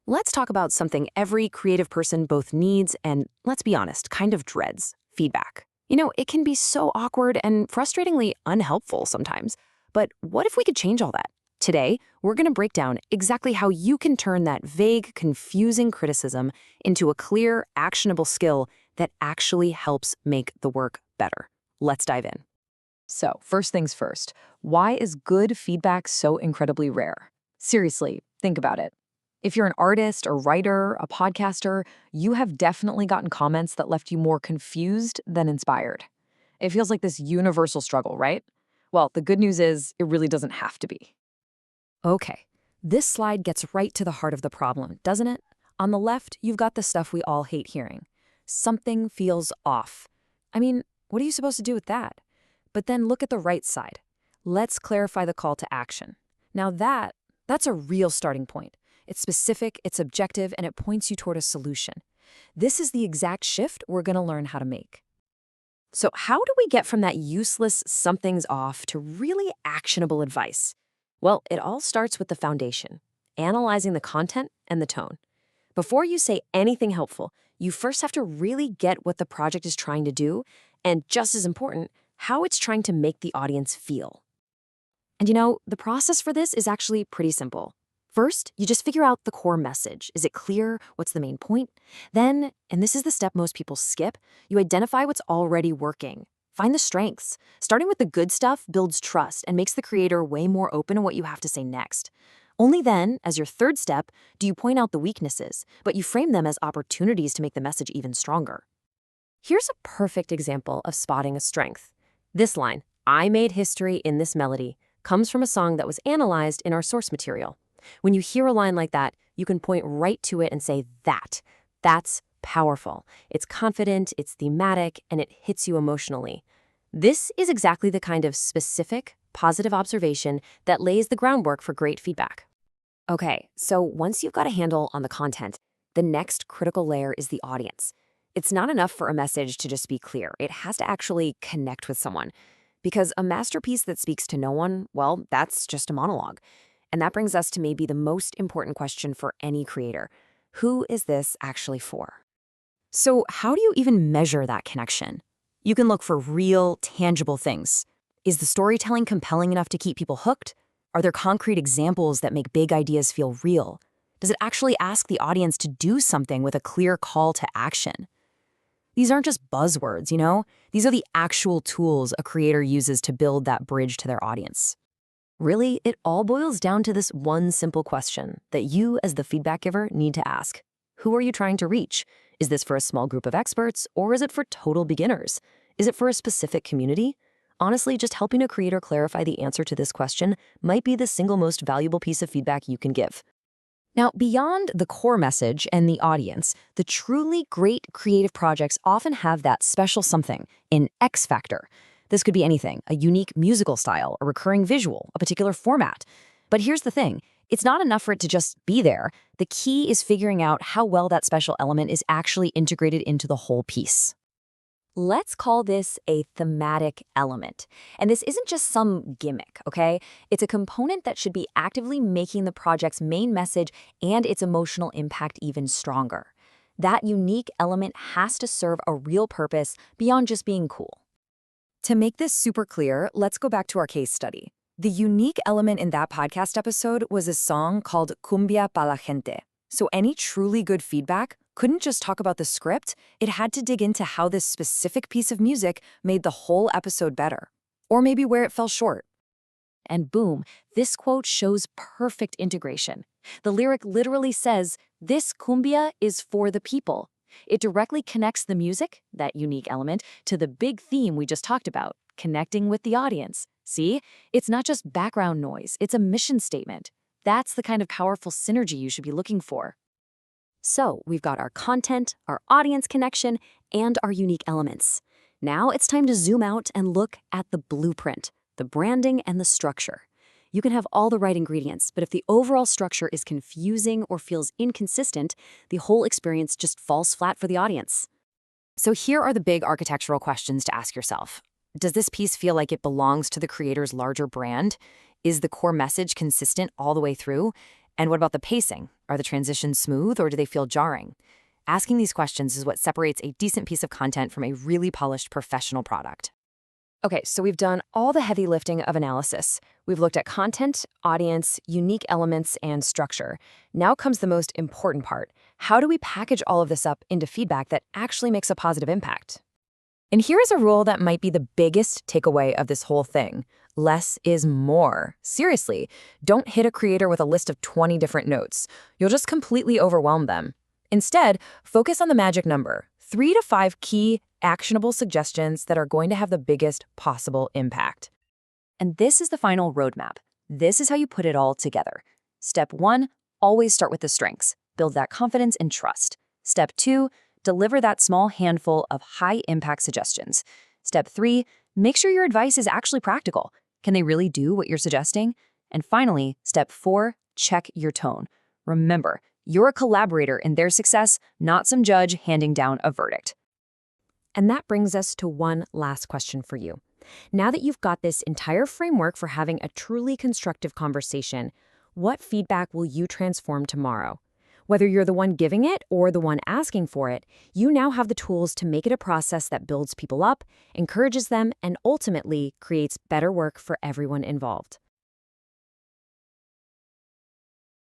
Let's talk about something every creative person both needs and, let's be honest, kind of dreads: feedback. It can be so awkward and frustratingly unhelpful sometimes. But what if we could change all that? Today, we're going to break down exactly how you can turn that vague, confusing criticism into a clear, actionable skill that actually helps make the work better. Let's dive in. So, first things first, why is good feedback so incredibly rare? Seriously, think about it. If you're an artist, a writer, a podcaster, you have definitely gotten comments that left you more confused than inspired. It feels like this universal struggle, right? Well, the good news is it really doesn't have to be. Okay, this slide gets right to the heart of the problem, doesn't it? On the left, you've got the stuff we all hate hearing. Something feels off. I mean, what are you supposed to do with that? But then look at the right side. Let's clarify the call to action. Now that's a real starting point. It's specific, it's objective, and it points you toward a solution. This is the exact shift we're going to learn how to make. So how do we get from that useless something's off to really actionable advice? Well, it all starts with the foundation, analyzing the content and the tone. Before you say anything helpful, you first have to really get what the project is trying to do, and just as important, how it's trying to make the audience feel. And the process for this is actually pretty simple. First, you just figure out the core message. Is it clear? What's the main point? Then, and this is the step most people skip, you identify what's already working. Find the strengths. Starting with the good stuff builds trust and makes the creator way more open to what you have to say next. Only then, as your third step, do you point out the weaknesses, but you frame them as opportunities to make the message even stronger. Here's a perfect example of spotting a strength. This line, "I made history in this melody," comes from a song that was analyzed in our source material. When you hear a line like that, you can point right to it and say, that's powerful. It's confident, it's thematic, and it hits you emotionally. This is exactly the kind of specific, positive observation that lays the groundwork for great feedback. Okay, so once you've got a handle on the content, the next critical layer is the audience. It's not enough for a message to just be clear. It has to actually connect with someone. Because a masterpiece that speaks to no one, well, that's just a monologue. And that brings us to maybe the most important question for any creator. Who is this actually for? So how do you even measure that connection? You can look for real, tangible things. Is the storytelling compelling enough to keep people hooked? Are there concrete examples that make big ideas feel real? Does it actually ask the audience to do something with a clear call to action? These aren't just buzzwords, These are the actual tools a creator uses to build that bridge to their audience. Really, it all boils down to this one simple question that you, as the feedback giver, need to ask. Who are you trying to reach? Is this for a small group of experts, or is it for total beginners? Is it for a specific community? Honestly, just helping a creator clarify the answer to this question might be the single most valuable piece of feedback you can give. Now, beyond the core message and the audience, the truly great creative projects often have that special something, an X factor. This could be anything: a unique musical style, a recurring visual, a particular format. But here's the thing. It's not enough for it to just be there. The key is figuring out how well that special element is actually integrated into the whole piece. Let's call this a thematic element. And this isn't just some gimmick, okay? It's a component that should be actively making the project's main message and its emotional impact even stronger. That unique element has to serve a real purpose beyond just being cool. To make this super clear, let's go back to our case study. The unique element in that podcast episode was a song called Cumbia pa la gente. So any truly good feedback couldn't just talk about the script, it had to dig into how this specific piece of music made the whole episode better, or maybe where it fell short. And boom, this quote shows perfect integration. The lyric literally says, "This cumbia is for the people." It directly connects the music, that unique element, to the big theme we just talked about, connecting with the audience. See? It's not just background noise, it's a mission statement. That's the kind of powerful synergy you should be looking for. So we've got our content, our audience connection, and our unique elements. Now it's time to zoom out and look at the blueprint, the branding and the structure. You can have all the right ingredients, but if the overall structure is confusing or feels inconsistent, the whole experience just falls flat for the audience. So here are the big architectural questions to ask yourself. Does this piece feel like it belongs to the creator's larger brand? Is the core message consistent all the way through? And what about the pacing? Are the transitions smooth or do they feel jarring? Asking these questions is what separates a decent piece of content from a really polished professional product. Okay, so we've done all the heavy lifting of analysis. We've looked at content, audience, unique elements, and structure. Now comes the most important part. How do we package all of this up into feedback that actually makes a positive impact? And here is a rule that might be the biggest takeaway of this whole thing. Less is more. Seriously, don't hit a creator with a list of 20 different notes. You'll just completely overwhelm them. Instead, focus on the magic number, 3 to 5 key, actionable suggestions that are going to have the biggest possible impact. And this is the final roadmap. This is how you put it all together. Step 1, always start with the strengths. Build that confidence and trust. Step 2, deliver that small handful of high-impact suggestions. Step 3, make sure your advice is actually practical. Can they really do what you're suggesting? And finally, step 4, check your tone. Remember, you're a collaborator in their success, not some judge handing down a verdict. And that brings us to one last question for you. Now that you've got this entire framework for having a truly constructive conversation, what feedback will you transform tomorrow? Whether you're the one giving it or the one asking for it, you now have the tools to make it a process that builds people up, encourages them, and ultimately creates better work for everyone involved.